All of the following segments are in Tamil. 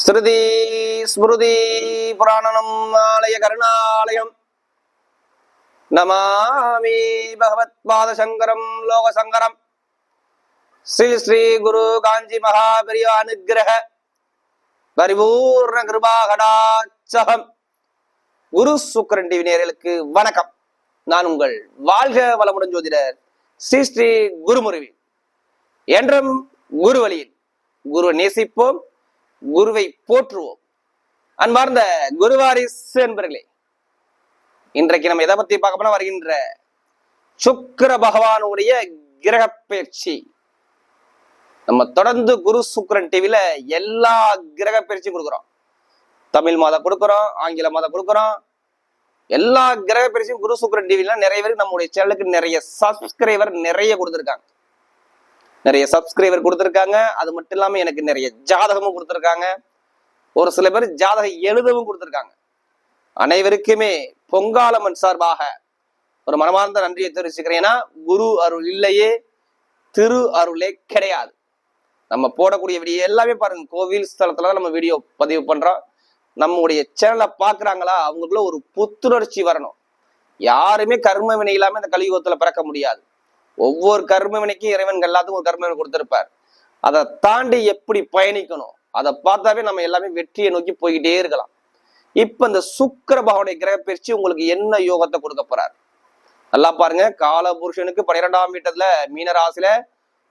ஸ்ருதி ஸ்மிருதி புராணனம் ஆலய கருணாலயம் நமாமி பகவத் பாதசங்கரம் லோகசங்கரம் ஸ்ரீ ஸ்ரீ குரு காஞ்சி மகாபெரிய அனுகிரக பரிபூர்ண கிருபாகடாச்சகம். குரு சுக்கிரன் டிவி நேயர்களுக்கு வணக்கம். நான் உங்கள் வாழ்க வளமுடன் ஜோதிடர் ஸ்ரீ ஸ்ரீ குருமுருவி. என்றும் குரு வழியில் குருவை நேசிப்போம், குருவை போற்றுவோம். அன்பார்ந்த குருவாரிஸ் என்பர்களே, இன்றைக்கு நம்ம எதை பத்தி பார்க்க போனா, வருகின்ற சுக்கிர பகவானுடைய கிரக பயிற்சி. நம்ம தொடர்ந்து குரு சுக்கிரன் டிவில எல்லா கிரக பயிற்சியும் கொடுக்குறோம். தமிழ் மாதம் கொடுக்குறோம், ஆங்கில மாதம் கொடுக்குறோம். எல்லா கிரக பயிற்சியும் குரு சுக்கிரன் டிவில நிறைய பேருக்கு நம்முடைய சேனலுக்கு நிறைய சப்ஸ்கிரைபர் நிறைய கொடுத்துருக்காங்க. அது மட்டும் இல்லாம எனக்கு நிறைய ஜாதகமும் கொடுத்துருக்காங்க. ஒரு சில பேர் ஜாதகம் எழுதவும் கொடுத்துருக்காங்க. அனைவருக்குமே பொங்காலம்மன் சார்பாக ஒரு மனமார்ந்த நன்றியை தெரிவிச்சுக்கிறேன். ஏன்னா குரு அருள் இல்லையே திரு அருளே கிடையாது. நம்ம போடக்கூடிய வீடியோ எல்லாமே பாருங்க, கோவில் ஸ்தலத்துல நம்ம வீடியோ பதிவு பண்றோம். நம்முடைய சேனலை பாக்குறாங்களா, அவங்களுக்குள்ள ஒரு புத்துணர்ச்சி வரணும். யாருமே கர்ம வினை இல்லாம இந்த கலியுகத்துல பிறக்க முடியாது. ஒவ்வொரு கர்ம வினைக்கும் இறைவன் எல்லாத்துக்கும் ஒரு கர்ம வினை கொடுத்திருப்பார். அதை தாண்டி எப்படி பயணிக்கணும், அதை பார்த்தாவே நம்ம எல்லாமே வெற்றியை நோக்கி போய்கிட்டே இருக்கலாம். இப்ப இந்த சுக்கிர பகவானுடைய கிரக பயிற்சி உங்களுக்கு என்ன யோகத்தை கொடுக்க போறார் நல்லா பாருங்க. கால புருஷனுக்கு 12ஆம் வீட்டத்துல மீனராசில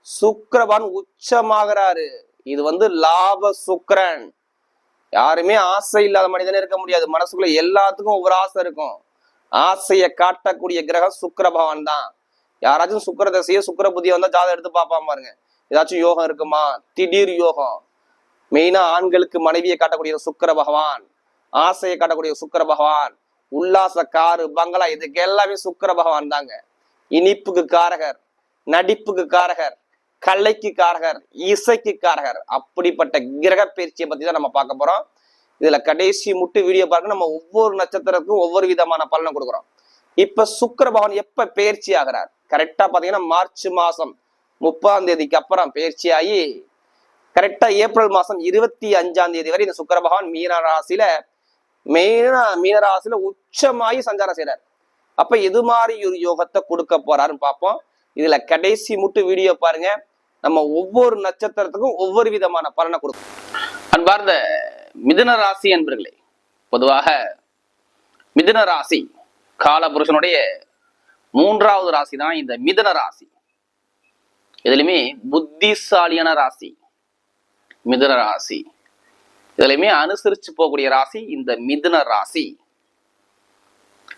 சுக்கிரபான் உச்சமாகிறாரு. இது லாப சுக்கிரன். யாருமே ஆசை இல்லாத மனிதனே இருக்க முடியாது. மனசுக்குள்ள எல்லாத்துக்கும் ஒவ்வொரு ஆசை இருக்கும். ஆசையை காட்டக்கூடிய கிரகம் சுக்கிர பகவான் தான். யாராச்சும் சுக்கிர தசையோ சுக்கிர புத்தியை வந்தா ஜாதகம் எடுத்து பார்ப்பாம பாருங்க, ஏதாச்சும் யோகம் இருக்குமா? திடீர் யோகம். மெயினா ஆண்களுக்கு மனைவியை காட்டக்கூடிய சுக்கிர பகவான், ஆசையை காட்டக்கூடிய சுக்கிர பகவான், உல்லாச காரு பங்களா, இதுக்கு எல்லாமே சுக்கிர பகவான் தாங்க. இனிப்புக்கு காரகர், நடிப்புக்கு காரகர், கலைக்கு காரகர், இசைக்கு காரகர். அப்படிப்பட்ட கிரக பயிற்சியை பத்தி தான் நம்ம பார்க்க போறோம். இதுல கடைசி முட்டு வீடியோ பார்க்க நம்ம ஒவ்வொரு நட்சத்திரத்துக்கும் ஒவ்வொரு விதமான பலனை கொடுக்குறோம். இப்ப சுக்கிர பகவான் எப்ப பயிற்சி ஆகிறார்? கரெக்டா பாத்தீங்கன்னா மார்ச் மாசம் 30ஆம் தேதிக்கு அப்புறம் பயிற்சி ஆகி கரெக்டா ஏப்ரல் மாசம் 25ஆம் தேதி வரை இந்த சுக்கிர பகவான் மீனராசில உச்சமாயி சஞ்சாரம் செய்யறார். அப்ப எது மாதிரி ஒரு யோகத்தை கொடுக்க போறாருன்னு பார்ப்போம். இதுல கடைசி முட்டு வீடியோ பாருங்க. நம்ம ஒவ்வொரு நட்சத்திரத்துக்கும் ஒவ்வொரு விதமான பலனை கொடுக்கும். அன்பார்ந்த மிதுன ராசி என்பர்களே, பொதுவாக மிதுன ராசி காலபுருஷனுடைய 3வது ராசி தான் இந்த மிதுன ராசி. இதுலயுமே புத்திசாலியான ராசி மிதுன ராசி. இதுலயுமே அனுசரிச்சு போகக்கூடிய ராசி இந்த மிதுன ராசி.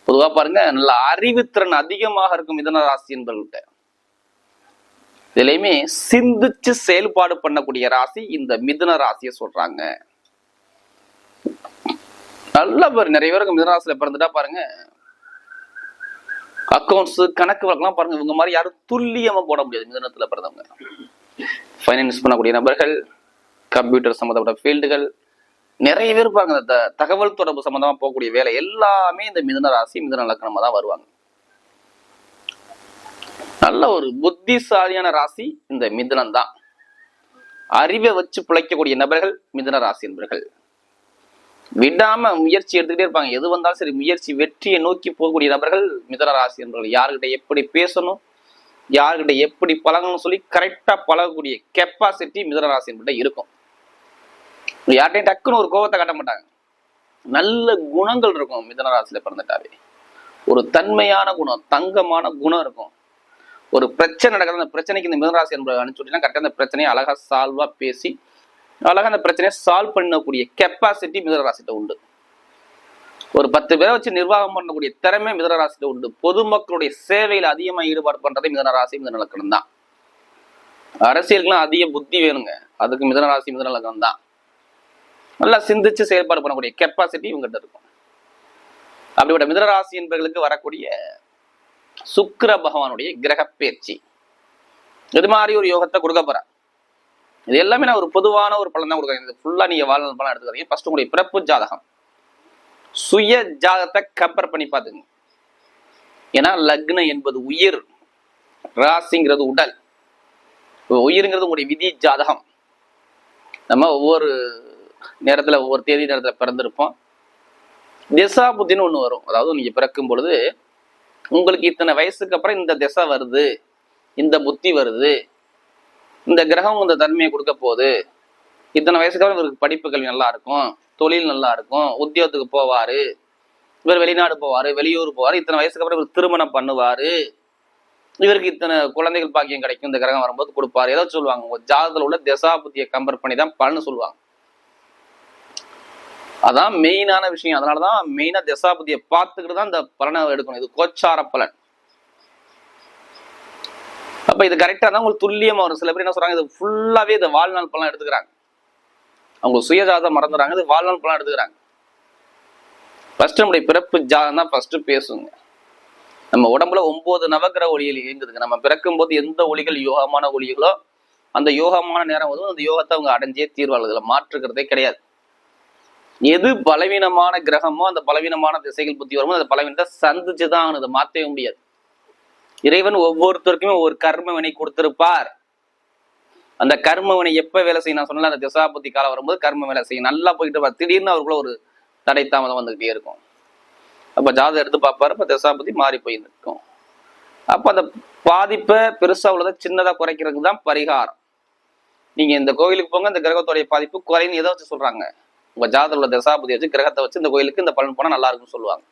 பொதுவா பாருங்க, நல்ல அறிவுத்திறன் அதிகமாக இருக்கும் மிதுன ராசி என்பவர்கள்ட்ட. இதுலயுமே சிந்திச்சு செயல்பாடு பண்ணக்கூடிய ராசி இந்த மிதுன ராசியை சொல்றாங்க. நல்ல பேர் நிறைய பேருக்கு மிதுன ராசியில பிறந்துட்டா பாருங்க, அக்கௌண்ட்ஸ் கணக்கு வழக்கெல்லாம் பாருங்க, இவங்க மாதிரி யாரும் துல்லியமா போட முடியாது. மிதுனத்துல பிறந்தவங்க ஃபைனான்ஸ் பண்ணக்கூடிய நபர்கள், கம்ப்யூட்டர் சம்பந்தப்பட்ட ஃபீல்டுகள், நிறைய பேர் பாருங்க இந்த தகவல் தொடர்பு சம்பந்தமா போகக்கூடிய வேலை எல்லாமே இந்த மிதுன ராசி மிதுன லக்னமா தான் வருவாங்க. நல்ல ஒரு புத்திசாலியான ராசி இந்த மிதுனம் தான். அறிவை வச்சு பிழைக்கக்கூடிய நபர்கள் மிதுன ராசி என்பர்கள். விடாம முயற்சி எடுத்துக்கிட்டே இருப்பாங்க. எது வந்தாலும் சரி முயற்சி வெற்றியை நோக்கி போகக்கூடிய நபர்கள் மிதுன ராசி என்பர்கள். யாருக்கிட்ட எப்படி பேசணும், யாருக்கிட்ட எப்படி பழகணும்னு சொல்லி கரெக்டா பழகக்கூடிய கெப்பாசிட்டி மிதுன ராசி என்பதை இருக்கும். யார்கிட்டையும் டக்குன்னு ஒரு கோபத்தை காட்ட மாட்டாங்க. நல்ல குணங்கள் இருக்கும் மிதுன ராசியில பிறந்துட்டாவே. ஒரு தன்மையான குணம், தங்கமான குணம் இருக்கும். ஒரு பிரச்சனை நடக்குது, அந்த பிரச்சனைக்கு இந்த மிதுனராசி என்பதை அனுப்பிச்சுட்டீங்கன்னா கரெக்டாக அந்த பிரச்சனையை அழகா சால்வா பேசி அழகா அந்த பிரச்சனையை சால்வ் பண்ணக்கூடிய கெப்பாசிட்டி மிதுனராசிட்ட உண்டு. ஒரு 10 பேரை வச்சு நிர்வாகம் பண்ணக்கூடிய திறமை மிதுனராசிட்ட உண்டு. பொதுமக்களுடைய சேவையில அதிகமா ஈடுபாடு பண்றதே மிதுனராசி மிதுன லக்னம் தான். அரசியலுக்குலாம் அதிக புத்தி வேணுங்க, அதுக்கு மிதுனராசி மிதுன லக்னம் தான். நல்லா சிந்திச்சு செயல்பாடு பண்ணக்கூடிய கெப்பாசிட்டி இவங்ககிட்ட இருக்கும். அப்படிப்பட்ட மிதுனராசி என்பவர்களுக்கு வரக்கூடிய சுக்கிர பகவானுடைய கிரக பயிற்சி இது மாதிரி ஒரு யோகத்தை கொடுக்க போற. இது எல்லாமே நான் ஒரு பொதுவான ஒரு பலன் தான் கொடுக்குறேன். இது ஃபுல்லா நீங்க வாழ்நாள் பலன் எடுத்துக்காதீங்க. ஃபர்ஸ்ட் உங்களுடைய பிறப்பு ஜாதகம், சுய ஜாதகத்தை கம்பேர் பண்ணி பாத்துங்க. ஏன்னா லக்னம் என்பது உயிர், ராசிங்கிறது உடல். உயிருங்கிறது உங்களுடைய விதி ஜாதகம். நம்ம ஒவ்வொரு நேரத்துல ஒவ்வொரு தேதி நேரத்துல பிறந்திருப்போம். திசா புத்தின்னு ஒண்ணு வரும். அதாவது நீங்க பிறக்கும் பொழுது உங்களுக்கு இத்தனை வயசுக்கு அப்புறம் இந்த திசை வருது, இந்த புத்தி வருது, இந்த கிரகம் இந்த தன்மையை கொடுக்க போகுது, இத்தனை வயசுக்கு அப்புறம் இவருக்கு படிப்பு கல்வி நல்லா இருக்கும், தொழில் நல்லா இருக்கும், உத்தியோகத்துக்கு போவாரு, இவர் வெளிநாடு போவாரு, வெளியூர் போவாரு, இத்தனை வயசுக்கு அப்புறம் இவர் திருமணம் பண்ணுவாரு, இவருக்கு இத்தனை குழந்தைகள் பாக்கியம் கிடைக்கும், இந்த கிரகம் வரும்போது கொடுப்பாரு, ஏதாவது சொல்லுவாங்க. உங்க ஜாதகத்துல உள்ள திசா புத்தியை கம்பேர் பண்ணி தான் பலன்னு சொல்லுவாங்க. அதான் மெயினான விஷயம். அதனாலதான் மெயினா திசாபதியை பார்த்துக்கிட்டு தான் இந்த பலனை எடுக்கணும். இது கோச்சார பலன். அப்ப இது கரெக்டா தான் உங்களுக்கு துல்லியமா வரும். சில பேர் என்ன சொல்றாங்க, இது ஃபுல்லாவே இந்த வாழ்நாள் பலன் எடுத்துக்கிறாங்க. அவங்க சுயஜாதம் மறந்துடுறாங்க, இது வாழ்நாள் பலன் எடுத்துக்கிறாங்க. ஃபர்ஸ்ட் நம்முடைய பிறப்பு ஜாதகம் தான் ஃபர்ஸ்ட் பேசுங்க. நம்ம உடம்புல 9 நவகிரக ஒளிகள் இயங்குதுங்க. நம்ம பிறக்கும் போது எந்த ஒளிகள் யோகமான ஒளிகளோ அந்த யோகமான நேரம் வரும், அந்த யோகத்தை அவங்க அடைஞ்சே தீர்வாளர்களை மாற்றுக்கிறதே கிடையாது. எது பலவீனமான கிரகமோ அந்த பலவீனமான திசைகள் புத்தி வருமோ அந்த பலவீனத்தை சந்திச்சுதான் அதை மாற்றவே முடியாது. இறைவன் ஒவ்வொருத்தருக்குமே ஒரு கர்ம வினை கொடுத்திருப்பார். அந்த கர்ம வினை எப்ப வேலை செய்யும் நான் சொன்னல, அந்த திசா புத்தி காலம் வரும்போது கர்ம வேலை செய்யும். நல்லா போயிட்டு இருப்பார். திடீர்னு அவருக்குள்ள ஒரு தடை தாமதம் வந்துகிட்டே இருக்கும். அப்ப ஜாதகம் எடுத்து பார்ப்பாரு, அப்ப திசா புத்தி மாறி போயிருக்கும். அப்ப அந்த பாதிப்பை பெருசா உள்ளதை சின்னதா குறைக்கிறதுக்கு தான் பரிகாரம். நீங்க இந்த கோவிலுக்கு போங்க, இந்த கிரகத்துடைய பாதிப்பு குறைன்னு எதை வச்சு சொல்றாங்க? உங்க ஜாதகத்துல உள்ள தசாபதியை வச்சு கிரகத்தை வச்சு இந்த கோயிலுக்கு இந்த பலன் போனா நல்லா இருக்குன்னு சொல்லுவாங்க.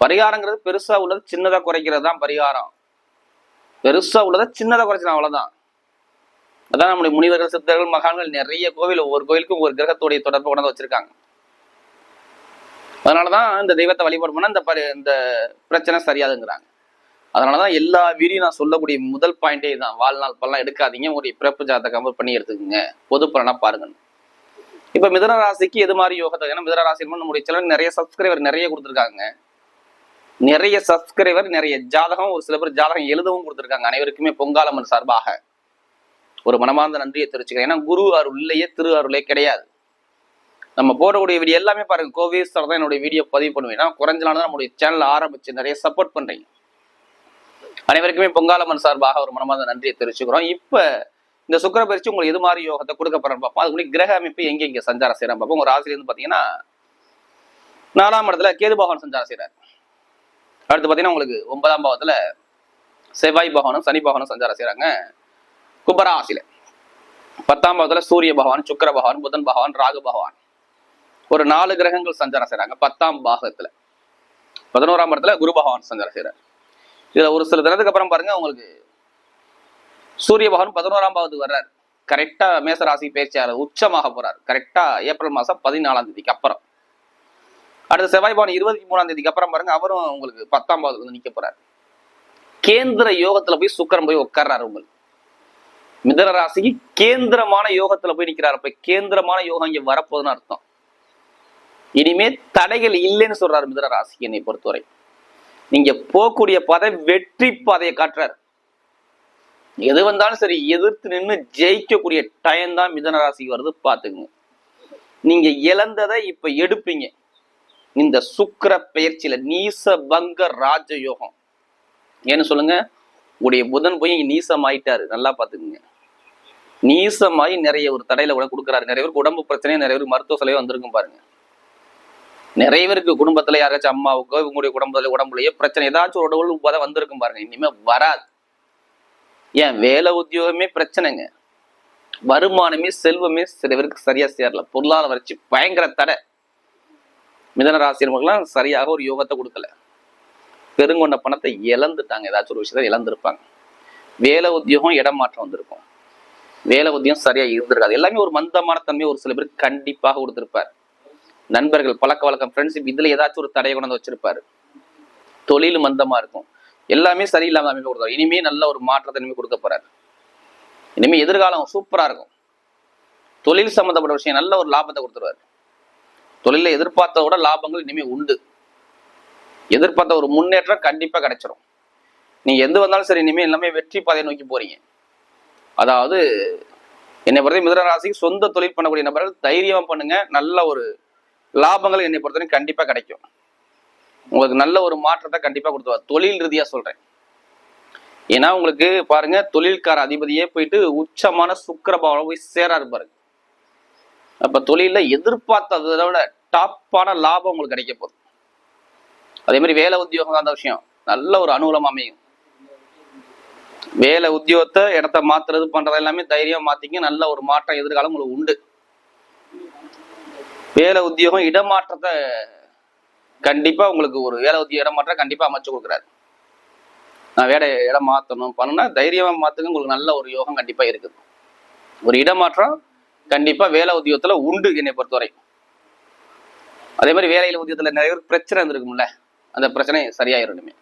பரிகாரங்கிறது பெருசா உள்ளதை சின்னதா குறைக்கிறது தான் பரிகாரம். பெருசா உள்ளதை சின்னதா குறைச்சினா அவ்வளவுதான். அதான் நம்முடைய முனிவர்கள், சித்தர்கள், மகான்கள் நிறைய கோவில் ஒவ்வொரு கோயிலுக்கும் ஒரு கிரகத்துடைய தொடர்பு கொண்டு வச்சிருக்காங்க. அதனாலதான் இந்த தெய்வத்தை வழிபாடு பண்ணா இந்த பிரச்சனை சரியாதுங்கிறாங்க. அதனாலதான் எல்லா வீடியும் நான் சொல்லக்கூடிய முதல் பாயிண்டே தான், வாழ்நாள் பலன் எடுக்காதீங்க, உங்களுடைய பிறப்பு ஜாதகத்தை கம்பேர் பண்ணி எடுத்துக்கோங்க, பொது பலனா பாருங்க. இப்ப மிதுன ராசிக்கு எது மாதிரி யோகத்தை? ஏன்னா மிதுன ராசி நம்முடைய சிலர் நிறைய சப்ஸ்கிரைபர் நிறைய கொடுத்துருக்காங்க, நிறைய சப்ஸ்கிரைபர் நிறைய ஜாதகம், ஒரு சில பேர் ஜாதகம் எழுதவும் கொடுத்துருக்காங்க. அனைவருக்குமே பொங்காலம்மன் சார்பாக ஒரு மனமார்ந்த நன்றியை தெரிவிச்சுக்கிறேன். ஏன்னா குரு அருள் இல்லையே திரு அருளே கிடையாது. நம்ம போடக்கூடிய வீடியோ எல்லாமே பாருங்க, கோவிஸ்தர் தான் என்னுடைய வீடியோ பதிவு பண்ணுவேன். ஏன்னா குறைஞ்ச நாள் தான் நம்முடைய சேனல் ஆரம்பிச்சு நிறைய சப்போர்ட் பண்றீங்க. அனைவருக்குமே பொங்காலம்மன் சார்பாக ஒரு மனமார்ந்த நன்றியை தெரிவிச்சுக்கிறோம். இப்ப இந்த சுக்கிர பயிற்சி உங்களுக்கு எது மாதிரி யோகத்தை கொடுக்க போறேன்னு பார்ப்போம். அதுக்கு முன்னாடி கிரக அமைப்பு எங்க சஞ்சாரம் செய்யறாங்க பார்ப்போம். உங்க ராசியில இருந்து பாத்தீங்கன்னா 4ஆம் இடத்துல கேது பகவான் சஞ்சாரம் செய்யறாரு. அடுத்து பாத்தீங்கன்னா உங்களுக்கு 9ஆம் பாவத்துல செவ்வாய் பகவானும் சனி பகவானும் சஞ்சாரம் செய்யறாங்க கும்பராசியில. 10ஆம் பாவத்துல சூரிய பகவான், சுக்கிர பகவான், புதன் பகவான், ராகு பகவான், ஒரு 4 கிரகங்கள் சஞ்சாரம் செய்யறாங்க 10ஆம் பாகத்துல. 11ஆம் இடத்துல குரு பகவான் சஞ்சாரம் செய்யறாரு. இதுல ஒரு சில தினத்துக்கு அப்புறம் பாருங்க, உங்களுக்கு சூரிய பகவான் 11ஆம் பாவத்துக்கு வர்றாரு. கரெக்டா மேசராசி பேச்சாளர் உச்சமாக போறாரு. கரெக்டா ஏப்ரல் மாசம் 14ஆம் தேதிக்கு அப்புறம். அடுத்த செவ்வாய் பகவான் 23ஆம் தேதிக்கு அப்புறம் பாருங்க, அவரும் உங்களுக்கு 10ஆம் பாவத்துக்கு வந்து நிக்க போறாரு. கேந்திர யோகத்துல போய் சுக்கிரன் போய் உட்கார்றாரு. உங்களுக்கு மிதுன ராசிக்கு கேந்திரமான யோகத்துல போய் நிக்கிறாரு. போய் கேந்திரமான யோகம் இங்க வரப்போகுதுன்னு அர்த்தம். இனிமே தடைகள் இல்லைன்னு சொல்றாரு மிதுன ராசிக்கு. என்னை பொறுத்தவரை நீங்க போகக்கூடிய பாதை வெற்றி பாதையை காட்டுறாரு. எது வந்தாலும் சரி எதிர்த்து நின்று ஜெயிக்கக்கூடிய டைம் தான் மிதுன ராசிக்கு வருது. பாத்துக்குங்க, நீங்க இழந்ததை இப்ப எடுப்பீங்க. இந்த சுக்கிர பெயர்ச்சியில நீச பங்க ராஜ யோகம் ஏன்னு சொல்லுங்க. உடைய புதன் போய் இங்க நீசம் ஆயிட்டாரு. நல்லா பாத்துக்குங்க, நீசமாயி நிறைய ஒரு தடையில கூட கொடுக்குறாரு. நிறைய பேருக்கு உடம்பு பிரச்சனையும் நிறைய பேருக்கு மருத்துவ செலவு வந்திருக்கும் பாருங்க. நிறைய பேருக்கு குடும்பத்துல யாராச்சும் அம்மாவுக்கோ உங்களுடைய உடம்புலயே பிரச்சனை ஏதாச்சும் ஒரு உடம்பு வந்திருக்கும் பாருங்க. இனிமே வராது. ஏன் வேலை உத்தியோகமே பிரச்சனைங்க, வருமானமே செல்வமே சில பேருக்கு சரியா சேரல, பொருளாதார வளர்ச்சி பயங்கர தடை. மிதுன ராசியர்களுக்கெல்லாம் சரியாக ஒரு யோகத்தை கொடுக்கல, பெருங்கொண்ட பணத்தை இழந்துட்டாங்க, ஏதாச்சும் ஒரு விஷயத்த இழந்திருப்பாங்க. வேலை உத்தியோகம் இடம் மாற்றம் வந்திருக்கும், வேலை உத்தியோகம் சரியா இருந்திருக்காது. எல்லாமே ஒரு மந்தமான தன்மை ஒரு சில பேருக்கு கண்டிப்பாக கொடுத்திருப்பார். நண்பர்கள் பழக்க வழக்கம் ஃப்ரெண்ட்ஷிப் இதுல ஏதாச்சும் ஒரு தடையை கொண்டு வந்து வச்சிருப்பாரு. தொழில் மந்தமா இருக்கும், எல்லாமே சரியில்லாம அமைப்பு கொடுத்தாரு. இனிமே நல்ல ஒரு மாற்றத்தை இனிமே கொடுக்க போறாரு. இனிமே எதிர்காலம் சூப்பரா இருக்கும். தொழில் சம்பந்தப்பட்ட விஷயம் நல்ல ஒரு லாபத்தை கொடுத்துருவாரு. தொழில எதிர்பார்த்தோட லாபங்கள் இனிமே உண்டு. எதிர்பார்த்த ஒரு முன்னேற்றம் கண்டிப்பா கிடைச்சிடும். நீங்க எது வந்தாலும் சரி இனிமே எல்லாமே வெற்றி பாதையை நோக்கி போறீங்க. அதாவது என்னை பொறுத்த மிதுன ராசிக்கு சொந்த தொழில் பண்ணக்கூடிய நபர்கள் தைரியமா பண்ணுங்க, நல்ல ஒரு லாபங்கள் என்னை பொறுத்தவரை கண்டிப்பா கிடைக்கும். உங்களுக்கு நல்ல ஒரு மாற்றத்தை கண்டிப்பா கொடுத்துருவார். தொழில் ரீதியா சொல்றேன். ஏன்னா உங்களுக்கு பாருங்க, தொழில்கார அதிபதியே போயிட்டு உச்சமான சுக்கிர பகவான் போய் சேராரு பாருங்க. அப்ப தொழில எதிர்பார்த்ததை விட டாப்பான லாபம் உங்களுக்கு கிடைக்க போகுது. அதே மாதிரி வேலை உத்தியோகம் அந்த விஷயம் நல்ல ஒரு அனுகூலம் அமையும். வேலை உத்தியோகத்தை இடத்த மாத்துறது பண்றது எல்லாமே தைரியம் மாத்திங்க, நல்ல ஒரு மாற்றம் எதிர்காலம் உங்களுக்கு உண்டு. வேலை உத்தியோகம் இடமாற்றத்தை கண்டிப்பா உங்களுக்கு ஒரு வேலை உத்தியோக இடமாற்றம் கண்டிப்பா அமைச்சு கொடுக்குறாரு. நான் வேலை இடம் மாத்தணும் பண்ணுனா தைரியமா மாத்துங்க, உங்களுக்கு நல்ல ஒரு யோகம் கண்டிப்பா இருக்குது. ஒரு இடமாற்றம் கண்டிப்பா வேலை உத்தியோகத்துல உண்டு என்னை பொறுத்தவரை. அதே மாதிரி வேலையில உத்தியோகத்துல நிறைய பிரச்சனை இருந்திருக்கும்ல, அந்த பிரச்சனை சரியாயிரும். இனிமே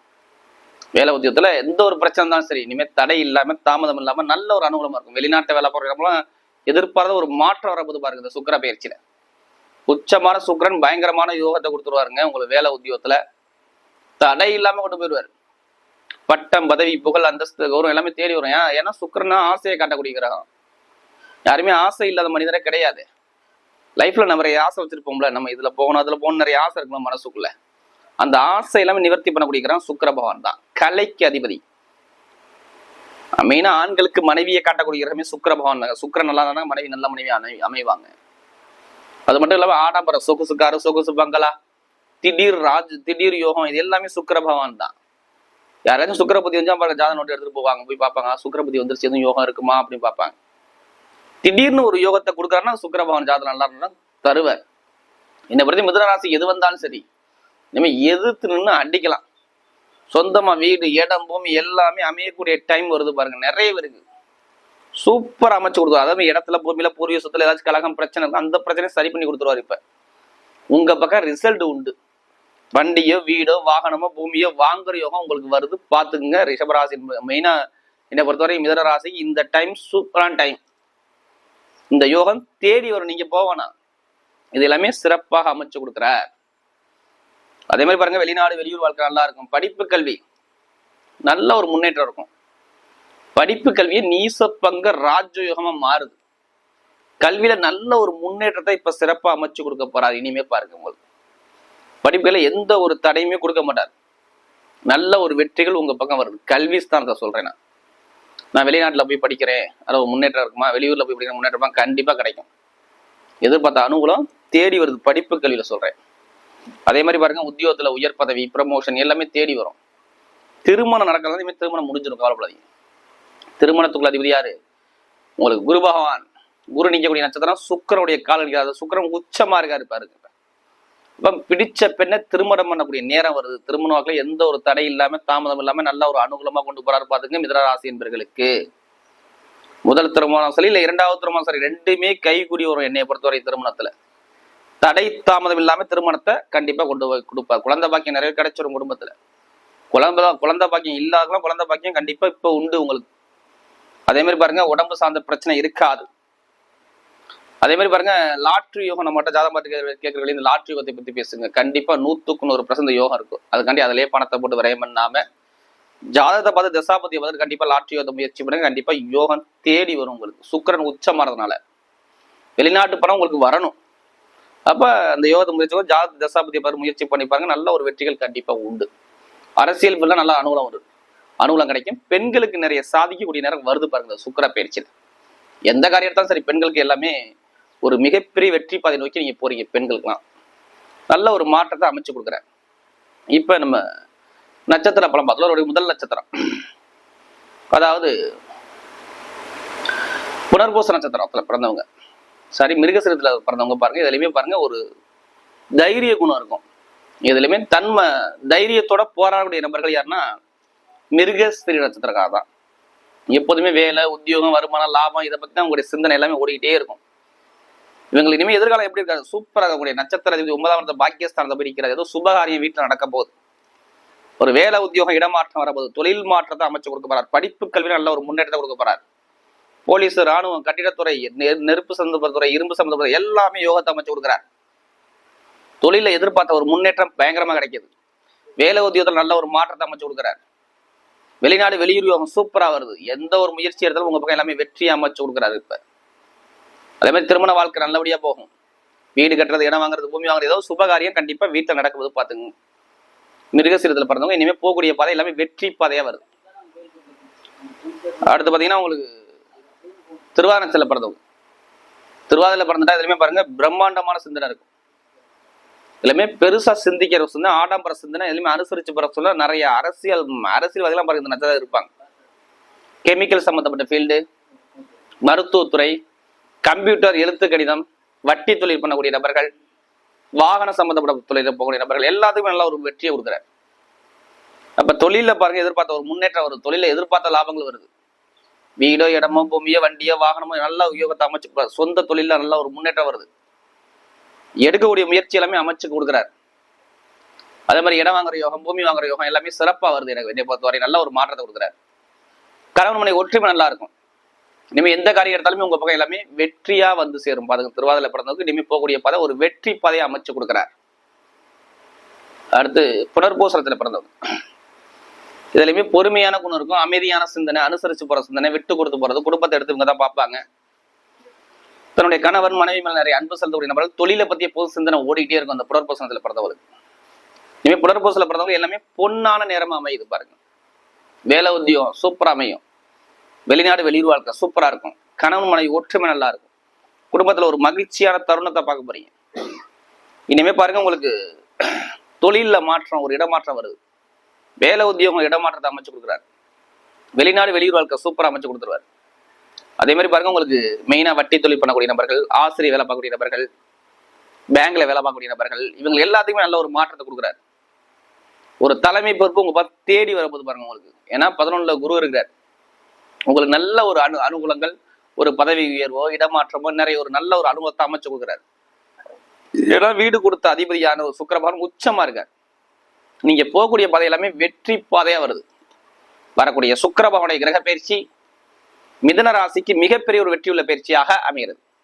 வேலை உத்தியோகத்துல எந்த ஒரு பிரச்சனை இருந்தாலும் சரி, இனிமே தடை இல்லாம தாமதம் இல்லாம நல்ல ஒரு அனுகூலமா இருக்கும். வெளிநாட்டு வேலை போறவங்களாம் எதிர்பார்த்த ஒரு மாற்றம் வரப்போது பாருங்க. இந்த சுக்கிர பயிற்சியில உச்சமான சுக்கிரன் பயங்கரமான யோகத்தை கொடுத்துருவாருங்க. உங்களுக்கு வேலை உத்தியோகத்துல தடை இல்லாம கொண்டு போயிடுவாரு. பட்டம் பதவி புகழ் அந்தஸ்து கௌரவம் எல்லாமே தேடி வரும். ஏன்னா சுக்கிரன்னா ஆசையை காட்டக்கூடிய கிரகம். யாருமே ஆசை இல்லாத மனிதரே கிடையாது. லைஃப்ல நம்ம நிறைய ஆசை வச்சிருப்போம்ல, நம்ம இதுல போகணும் அதுல போகணும் நிறைய ஆசை இருக்கணும் மனசுக்குள்ள. அந்த ஆசை எல்லாமே நிவர்த்தி பண்ணக்கூடிய கிரகம் சுக்கிர பகவான் தான், கலைக்கு அதிபதி. மெயினா ஆண்களுக்கு மனைவியை காட்டக்கூடிய கிரகமே சுக்கிர பகவான். சுக்கிரன் நல்லா தானே மனைவி நல்ல மனைவி அமைவாங்க. அது மட்டும் இல்லாம ஆடம்பரம், சொகுசு காரு, சொகுசு பங்களா, திடீர் யோகம், இது எல்லாமே சுக்கிர பகவான் தான். யாராச்சும் சுக்கிர புத்தி வந்து பாருங்க, ஜாதக நோட்டு எடுத்துட்டு போவாங்க, போய் பார்ப்பாங்க சுக்கிர புத்தி வந்துருச்சு எதுவும் யோகம் இருக்குமா அப்படின்னு பார்ப்பாங்க. திடீர்னு ஒரு யோகத்தை கொடுக்குறாருன்னா சுக்கிர பகவான் ஜாதகம் நல்லா இருந்தா தருவார். என்னை பத்தி மிதுன ராசி எது வந்தாலும் சரி, இனிமே எதிர்த்து நின்று அடிக்கலாம். சொந்தமா வீடு இடம் பூமி எல்லாமே அமையக்கூடிய டைம் வருது பாருங்க. நிறைய இருக்கு, சூப்பர் அமைச்சு கொடுத்துருவாரு. அதாவது இடத்துல பூமியில பூர்வீக சொத்துல ஏதாச்சும் கலகம் பிரச்சனை இருக்கும், அந்த பிரச்சனையை சரி பண்ணி கொடுத்துருவாரு. இப்ப உங்க பக்கம் ரிசல்ட் உண்டு. வண்டியோ வீடோ வாகனமோ பூமியோ வாங்குற யோகம் உங்களுக்கு வருது, பாத்துக்குங்க. ரிஷபராசி மெயினா என்னை பொறுத்தவரை மிதுன ராசி இந்த டைம் சூப்பரான டைம். இந்த யோகம் தேடி வரும், நீங்க போவனா. இது எல்லாமே சிறப்பாக அமைச்சு கொடுக்குறார். அதே மாதிரி பாருங்க, வெளிநாடு வெளியூர் வாழ்க்கை நல்லா இருக்கும். படிப்பு கல்வி நல்ல ஒரு முன்னேற்றம் இருக்கும். படிப்பு கல்வியை நீசப்பங்க ராஜயோகமா மாறுது. கல்வியில நல்ல ஒரு முன்னேற்றத்தை இப்ப சிறப்பா அமைச்சு கொடுக்க போறாரு. இனிமே பாருங்க, உங்களுக்கு படிப்புகளை எந்த ஒரு தடையுமே கொடுக்க மாட்டார். நல்ல ஒரு வெற்றிகள் உங்க பக்கம் வருது. கல்வி ஸ்தானத்தை சொல்றேன். நான் வெளிநாட்டுல போய் படிக்கிறேன், அது முன்னேற்றம் இருக்குமா, வெளியூர்ல போய் படிக்கிற முன்னேற்றமா கண்டிப்பா கிடைக்கும். எதிர்பார்த்த அனுகூலம் தேடி வருது, படிப்பு கல்வியில சொல்றேன். அதே மாதிரி பாருங்க, உத்தியோகத்துல உயர் பதவி ப்ரமோஷன் எல்லாமே தேடி வரும். திருமணம் நடக்கிறது, திருமணம் முடிஞ்சிடும், கவலைப்படாதீங்க. திருமணத்துக்குள்ள அதிபதி யாரு? உங்களுக்கு குரு பகவான். குரு நீக்கக்கூடிய நட்சத்திரம் சுக்கிரனுடைய கால் அடிக்காது. சுக்கிரன் உச்சமா இருக்காரு பாருங்க. இப்ப பிடிச்ச பெண்ணை திருமணம் பண்ணக்கூடிய நேரம் வருது. திருமண வாக்குல எந்த ஒரு தடை இல்லாம தாமதம் இல்லாம நல்ல ஒரு அனுகூலமா கொண்டு போறாரு பாத்துங்க. மிதுன ராசி என்பவர்களுக்கு முதல் திருமணம் சரி இல்ல இரண்டாவது திருமணம் சரி, ரெண்டுமே கைகூடி வரும். என்னைய பொறுத்தவரை திருமணத்துல தடை தாமதம் இல்லாம திருமணத்தை கண்டிப்பா கொண்டு போய் கொடுப்பார். குழந்தை பாக்கியம் நிறைய கிடைச்சிடும் குடும்பத்துல. குழந்தை பாக்கியம் இல்லாதவங்க குழந்தை பாக்கியம் கண்டிப்பா இப்ப உண்டு உங்களுக்கு. அதே மாதிரி பாருங்க, உடம்பு சார்ந்த பிரச்சனை இருக்காது. அதே மாதிரி பாருங்க, லாட்ரி யோகம் நம்மகிட்ட ஜாதகம் பார்த்து கேட்கறவங்க இந்த லாட்ரி யோகத்தை பத்தி பேசுங்க. கண்டிப்பா 100% யோகம் இருக்கும். அதுக்காண்டி அதிலேயே பணத்தை போட்டு விரயம் பண்ணாம ஜாதகத்தை பார்த்து தசாபதியை பார்த்து கண்டிப்பா லாட்ரி யோகத்தை முயற்சி பண்ணுங்க. கண்டிப்பா யோகம் தேடி வரும் உங்களுக்கு. சுக்கிரன் உச்சமாறதுனால வெளிநாட்டு பணம் உங்களுக்கு வரணும். அப்ப அந்த யோகத்தை முயற்சி ஜாதக தசாபதியை பார்த்து முயற்சி பண்ணிப்பாங்க. நல்ல ஒரு வெற்றிகள் கண்டிப்பா உண்டு. அரசியல் நல்ல அனுகூலம் வரும், அனுகூலம் கிடைக்கும். பெண்களுக்கு நிறைய சாதிக்கக்கூடிய நேரம் வருது பாருங்க சுக்கிர பயிற்சியில. எந்த காரியத்தான் சரி, பெண்களுக்கு எல்லாமே ஒரு மிகப்பெரிய வெற்றி பாதை நோக்கி நீங்க போறீங்க. பெண்களுக்குலாம் நல்ல ஒரு மாற்றத்தை அமைச்சு கொடுக்குறேன். இப்ப நம்ம நட்சத்திர பலம் பார்த்தோம். முதல் நட்சத்திரம் அதாவது புனர்பூச நட்சத்திரத்துல பிறந்தவங்க சரி, மிருகசீரத்துல பிறந்தவங்க பாருங்க. இதுலயுமே பாருங்க ஒரு தைரிய குணம் இருக்கும். இதுலயுமே தன்மை தைரியத்தோட போராடக்கூடிய நபர்கள் யாருன்னா மிருகசீர நட்சத்திரக்காக தான். எப்போதுமே வேலை உத்தியோகம் வருமானம் லாபம் இதை பத்தி தான் உங்களுடைய சிந்தனை எல்லாமே ஓடிக்கிட்டே இருக்கும். இவங்களுக்கு இனிமே எதிர்காலம் எப்படி இருக்காது? சூப்பராக கூடிய நட்சத்திர 9ஆம் பாக்கியஸ்தானத்தை பிரிக்கிறது. ஏதோ சுபகாரியம் வீட்டுல நடக்க போகுது. ஒரு வேலை உத்தியோகம் இடமாற்றம் வரப்போகுது. தொழில் மாற்றத்தை அமைச்சு கொடுக்க போறார். படிப்பு கல்வியில நல்ல ஒரு முன்னேற்றத்தை கொடுக்க போறார். போலீஸ், ராணுவம், கட்டிடத்துறை, நெருப்பு சம்பந்தப்பட்ட இரும்பு சம்பந்தப்பட்ட எல்லாமே யோகத்தை அமைச்சு கொடுக்குறார். தொழில எதிர்பார்த்த ஒரு முன்னேற்றம் பயங்கரமா கிடைக்கிது. வேலை உத்தியோகத்தில் நல்ல ஒரு மாற்றத்தை அமைச்சு கொடுக்குறார். வெளிநாடு வெளியூர் யோகம் சூப்பரா வருது. எந்த ஒரு முயற்சி எடுத்தாலும் உங்க பக்கம் எல்லாமே வெற்றியை அமைச்சு கொடுக்குறாரு. இப்ப அதே மாதிரி திருமண வாழ்க்கை நல்லபடியா போகும். வீடு கட்டுறது, இடம் வாங்குறது, பூமி வாங்குறது, ஏதோ சுபகாரியம் கண்டிப்பா வீட்டுல நடக்குது பாத்துங்க. மிருகசீரத்துல பிறந்தவங்க இனிமே போகக்கூடிய பாதை எல்லாமே வெற்றி பாதையா வருது. அடுத்து பாத்தீங்கன்னா உங்களுக்கு திருவாதிரை பிறந்தவங்க திருவாதிரை பிறந்துட்டா இதுலயுமே பாருங்க பிரம்மாண்டமான சிந்தனை இருக்கும். எல்லாமே பெருசா சிந்திக்கிற சிந்தனை, ஆடம்பர சிந்தனை, எதுவுமே அனுசரிச்சு போற சொல்ல நிறைய அரசியல்வாதிகள் பாருங்க இந்த நேரத்தில் இருப்பாங்க. கெமிக்கல் சம்பந்தப்பட்ட ஃபீல்டு, மருத்துவத்துறை, கம்ப்யூட்டர், எழுத்து கணிதம், வட்டி தொழில் பண்ணக்கூடிய நபர்கள், வாகன சம்பந்தப்பட்ட தொழில் போகக்கூடிய நபர்கள் எல்லாத்துக்குமே நல்லா ஒரு வெற்றியை கொடுக்குறாரு. அப்ப தொழில பாருங்க எதிர்பார்த்த ஒரு முன்னேற்றம் வருது, தொழில எதிர்பார்த்த லாபங்கள் வருது. வீடோ, இடமோ, பூமியோ, வண்டியோ, வாகனமோ நல்ல உபயோகத்தை அமைச்சு சொந்த தொழில நல்ல ஒரு முன்னேற்றம் வருது. எடுக்கக்கூடிய முயற்சி எல்லாமே அமைச்சு கொடுக்குறாரு. அதே மாதிரி இடம் வாங்குற யோகம், பூமி வாங்குற யோகம் எல்லாமே சிறப்பா வருது. எனக்கு என்னை பொறுத்தவரை நல்ல ஒரு மாற்றத்தை கொடுக்குறாரு. கணவன் மனை ஒற்றுமை நல்லா இருக்கும். இனிமே எந்த காரியம் எடுத்தாலுமே உங்க பக்கம் எல்லாமே வெற்றியா வந்து சேரும். பாருங்க திருவாதிரை பிறந்தவருக்கு இனிமே போகக்கூடிய பாதை ஒரு வெற்றி பாதையை அமைச்சு கொடுக்குறார். அடுத்து புனர்பூசத்துல பிறந்தவங்க, இதுலயுமே பொறுமையான குணம் இருக்கும், அமைதியான சிந்தனை, அனுசரிச்சு போற சிந்தனை, விட்டு கொடுத்து போறது, குடும்பத்தை எடுத்து இவங்க தான் பார்ப்பாங்க. தன்னுடைய கணவன் மனைவி மேல நிறைய அன்பு செலுத்தக்கூடிய நபர்கள், தொழிலை பத்திய பொது சிந்தனை ஓடிக்கிட்டே இருக்கும் அந்த புனர்பூசத்துல பிறந்தவங்களுக்கு. இனிமே புனர்பூசத்துல பிறந்தவங்க எல்லாமே பொன்னான நேரமா அமையுது. பாருங்க வேலை உத்தியோகம் சூப்பரா அமையும், வெளிநாடு வெளியூர் வாழ்க்கை சூப்பரா இருக்கும், கணவன் மனைவி ஒற்றுமை நல்லா இருக்கும், குடும்பத்துல ஒரு மகிழ்ச்சியான தருணத்தை பார்க்க போறீங்க. இனிமே பாருங்க உங்களுக்கு தொழில மாற்றம், ஒரு இடமாற்றம் வருது. வேலை உத்தியோகம் இடமாற்றத்தை அமைச்சு கொடுக்குறாரு. வெளிநாடு வெளியூர் வாழ்க்கை சூப்பரா அமைச்சு கொடுத்துருவாரு. அதே மாதிரி பாருங்க உங்களுக்கு மெயினா வட்டி தொழில் பண்ணக்கூடிய நபர்கள், ஆசிரியர் வேலை பார்க்கக்கூடிய நபர்கள், பேங்க்ல வேலை பார்க்கக்கூடிய நபர்கள், இவங்க எல்லாத்துக்குமே நல்ல ஒரு மாற்றத்தை கொடுக்குறாரு. ஒரு தலைமை பொறுப்பு உங்க பார்த்து தேடி வரப்போது பாருங்க உங்களுக்கு. ஏன்னா 11ல குரு இருக்கிறார். உங்களுக்கு நல்ல ஒரு அனுகூலங்கள், ஒரு பதவி உயர்வோ, இடமாற்றமோ, நிறைய ஒரு நல்ல ஒரு அனுகூலத்தை அமைச்சு கொடுக்குறாரு. ஏன்னா வீடு கொடுத்த அதிபதியான ஒரு சுக்கிரபகவான் உச்சமா இருக்கார். நீங்க போகக்கூடிய பாதை எல்லாமே வெற்றி பாதையா வருது. வரக்கூடிய சுக்கிரபகவானுடைய கிரக பயிற்சி மிதுன ராசிக்கு மிகப்பெரிய ஒரு வெற்றியுள்ள பயிற்சியாக அமைகிறது.